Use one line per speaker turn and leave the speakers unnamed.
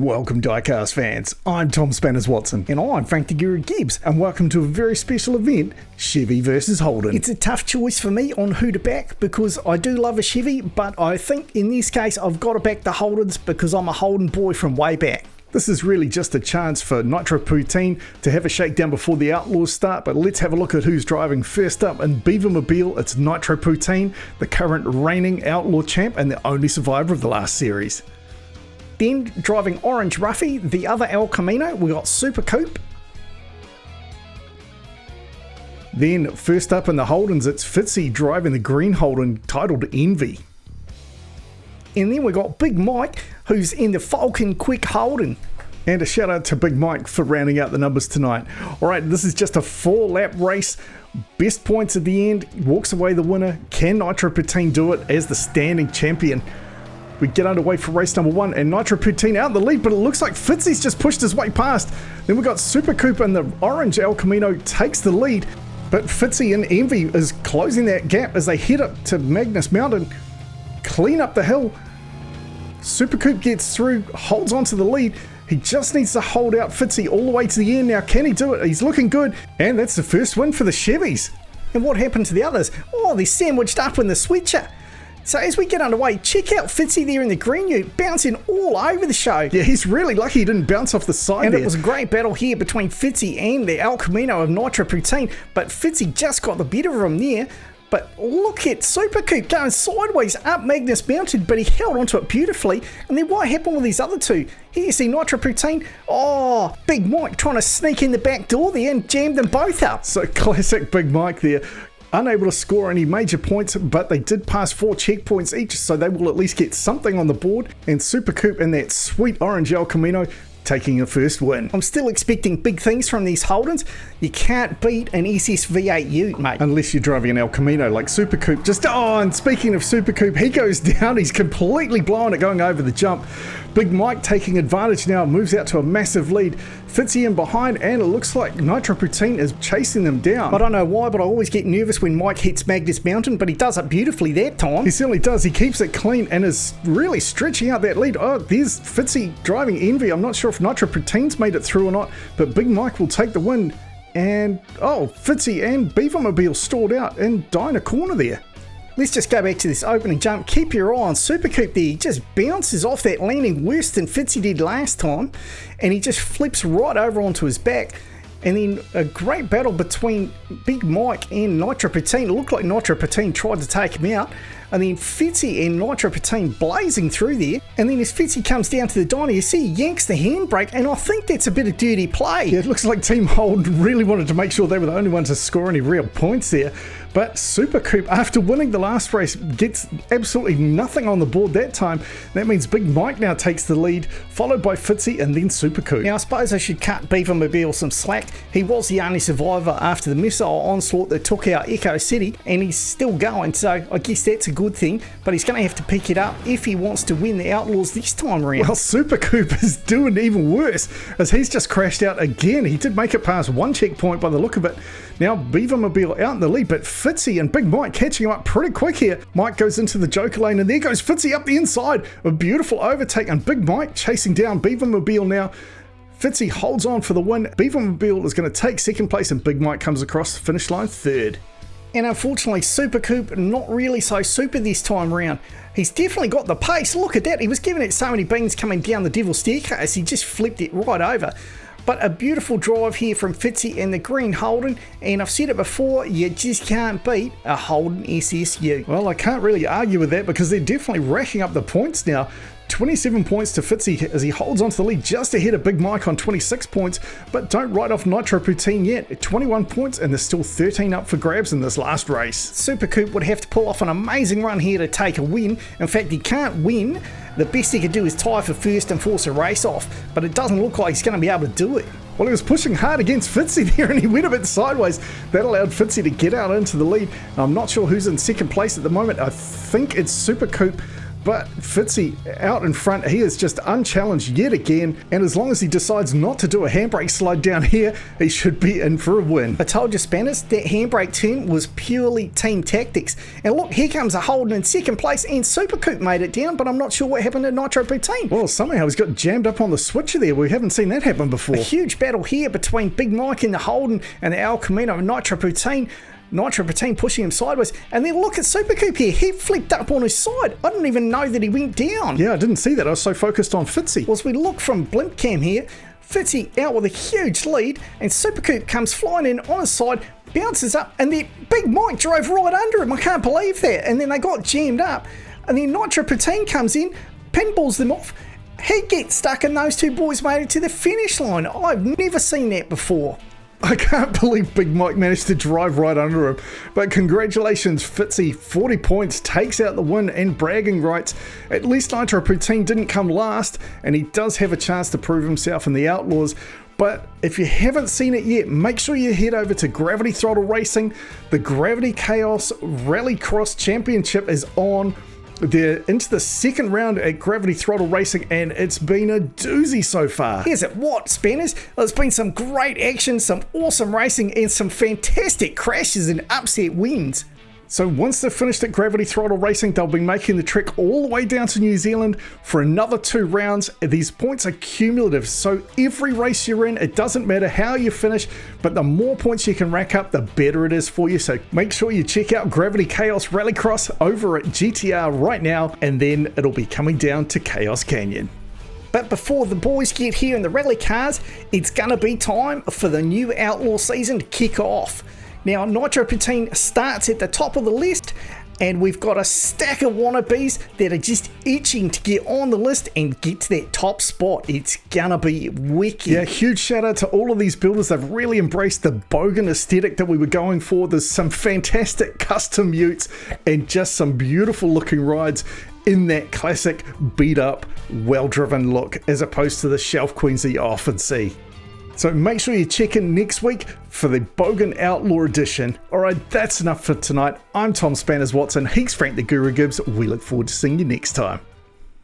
Welcome Diecast fans, I'm Tom Spanners Watson. And I'm Frank the Guru Gibbs, and welcome to a very special event, Chevy versus Holden. It's a tough choice for me on who to back because I do love a Chevy, but I think in this case I've got to back the Holdens because I'm a Holden boy from way back. This is really just a chance for Nitro Poutine to have a shakedown before the Outlaws start, but let's have a look at who's driving. First up in Beavermobile, it's Nitro Poutine, the current reigning Outlaw champ and the only survivor of the last series. Then driving Orange Ruffy, the other El Camino, we got Super Coupe. Then first up in the Holdens, it's Fitzy driving the green Holden titled Envy. And then we got Big Mike, who's in the Falcon Quick Holden. And a shout out to Big Mike for rounding out the numbers tonight. Alright, this is just a 4-lap race. Best points at the end, walks away the winner. Can Nitro Poutine do it as the standing champion? We get underway for race number 1 and Nitro Poutine out in the lead, but it looks like Fitzy's just pushed his way past. Then we got Super Coupe and the orange El Camino takes the lead, but Fitzy and Envy is closing that gap as they head up to Magnus Mountain, clean up the hill. Super Coupe gets through, holds onto the lead. He just needs to hold out Fitzy all the way to the end now. Can he do it? He's looking good, and that's the first win for the Chevys. And what happened to the others? Oh, they're sandwiched up in the switcher. So as we get underway, check out Fitzy there in the green ute, bouncing all over the show. Yeah, he's really lucky he didn't bounce off the side. And there. It was a great battle here between Fitzy and the El Camino of Nitro Poutine, but Fitzy just got the better of him there. But look at Super Coupe going sideways up Magnus Mountain, but he held onto it beautifully. And then what happened with these other two? Here you see Nitro Poutine. Oh, Big Mike trying to sneak in the back door there and jammed them both up. So classic Big Mike there. Unable to score any major points, but they did pass 4 checkpoints each, so they will at least get something on the board. And Super Coupe and that sweet orange El Camino taking a first win. I'm still expecting big things from these Holdens. You can't beat an SS V8 ute, mate. Unless you're driving an El Camino like Super Coupe. And speaking of Super Coupe, he goes down. He's completely blown it going over the jump. Big Mike taking advantage now, moves out to a massive lead. Fitzy in behind, and it looks like Nitro Poutine is chasing them down. I don't know why, but I always get nervous when Mike hits Magnus Mountain, but he does it beautifully that time. He certainly does. He keeps it clean and is really stretching out that lead. Oh, there's Fitzy driving Envy. I'm not sure if Nitro Poutine's made it through or not, but Big Mike will take the win. And, oh, Fitzy and Beavermobile stalled out and die in a corner there. Let's just go back to this opening jump. Keep your eye on Super Coupe there. He just bounces off that landing worse than Fitzy did last time. And he just flips right over onto his back. And then a great battle between Big Mike and Nitro Poutine. It looked like Nitro Poutine tried to take him out. And then Fitzy and Nitro Poutine blazing through there. And then as Fitzy comes down to the diner, you see he yanks the handbrake, and I think that's a bit of dirty play. Yeah, it looks like Team Holden really wanted to make sure they were the only ones to score any real points there. But Super Coupe, after winning the last race, gets absolutely nothing on the board that time. That means Big Mike now takes the lead, followed by Fitzy and then Super Coupe. Now, I suppose I should cut Beavermobile some slack. He was the only survivor after the missile onslaught that took out Echo City, and he's still going, so I guess that's a good thing. But he's going to have to pick it up if he wants to win the Outlaws this time around. Well, Super Coupe is doing even worse, as he's just crashed out again. He did make it past 1 checkpoint by the look of it. Now, Beavermobile out in the lead, but Fitzy and Big Mike catching him up pretty quick here. Mike goes into the Joker lane, and there goes Fitzy up the inside. A beautiful overtake, and Big Mike chasing down Beavermobile now. Fitzy holds on for the win. Beavermobile is going to take second place, and Big Mike comes across the finish line third. And unfortunately, Super Coupe not really so super this time around. He's definitely got the pace. Look at that. He was giving it so many beans coming down the Devil's Staircase. He just flipped it right over. But a beautiful drive here from Fitzy and the green Holden, and I've said it before, you just can't beat a Holden SSU. Well, I can't really argue with that because they're definitely racking up the points now. 27 points to Fitzy as he holds on to the lead just ahead of Big Mike on 26 points, but don't write off Nitro Poutine yet. 21 points, and there's still 13 up for grabs in this last race. Super Coupe would have to pull off an amazing run here to take a win. In fact, he can't win. The best he could do is tie for first and force a race off, but it doesn't look like he's going to be able to do it. Well, he was pushing hard against Fitzy there, and he went a bit sideways. That allowed Fitzy to get out into the lead. I'm not sure who's in second place at the moment. I think it's Super Coupe, But Fitzy out in front, he is just unchallenged yet again, and as long as he decides not to do a handbrake slide down here, he should be in for a win. I told you, Spanners, that handbrake turn was purely team tactics. And look, here comes a Holden in second place, and Super Coupe made it down, but I'm not sure what happened to Nitro Poutine. Well, somehow he's got jammed up on the switcher there. We haven't seen that happen before. A huge battle here between Big Mike and the Holden and the El Camino and Nitro Poutine. Nitro Poutine pushing him sideways, and then look at Super Coupe here. He flicked up on his side. I didn't even know that he went down. Yeah, I didn't see that. I was so focused on Fitzy. Well, as we look from blimp cam here, Fitzy out with a huge lead, and Super Coupe comes flying in on his side, bounces up, and then Big Mike drove right under him. I can't believe that. And then they got jammed up, and then Nitro Poutine comes in, pinballs them off. He gets stuck, and those two boys made it to the finish line. I've never seen that before. I can't believe Big Mike managed to drive right under him. But congratulations, Fitzy, 40 points, takes out the win and bragging rights. At least Nitro Poutine didn't come last, and he does have a chance to prove himself in the Outlaws. But if you haven't seen it yet, make sure you head over to Gravity Throttle Racing. The Gravity Chaos Rallycross Championship is on. They're into the second round at Gravity Throttle Racing, and it's been a doozy so far. Here's it, what, Spanners? There's been some great action, some awesome racing, and some fantastic crashes and upset wins. So once they're finished at Gravity Throttle Racing, they'll be making the trek all the way down to New Zealand for another 2 rounds. These points are cumulative, so every race you're in, it doesn't matter how you finish, but the more points you can rack up, the better it is for you. So make sure you check out Gravity Chaos Rallycross over at GTR right now, and then it'll be coming down to Chaos Canyon. But before the boys get here in the rally cars, it's gonna be time for the new Outlaw season to kick off. Now, Nitro Poutine starts at the top of the list, and we've got a stack of wannabes that are just itching to get on the list and get to that top spot. It's gonna be wicked. Yeah, huge shout out to all of these builders. They've really embraced the bogan aesthetic that we were going for. There's some fantastic custom utes and just some beautiful looking rides in that classic beat up, well-driven look, as opposed to the shelf queens that you often see. So make sure you check in next week for the Bogan Outlaw edition. Alright, that's enough for tonight. I'm Tom Spanners Watson. He's Frank the Guru Gibbs. We look forward to seeing you next time.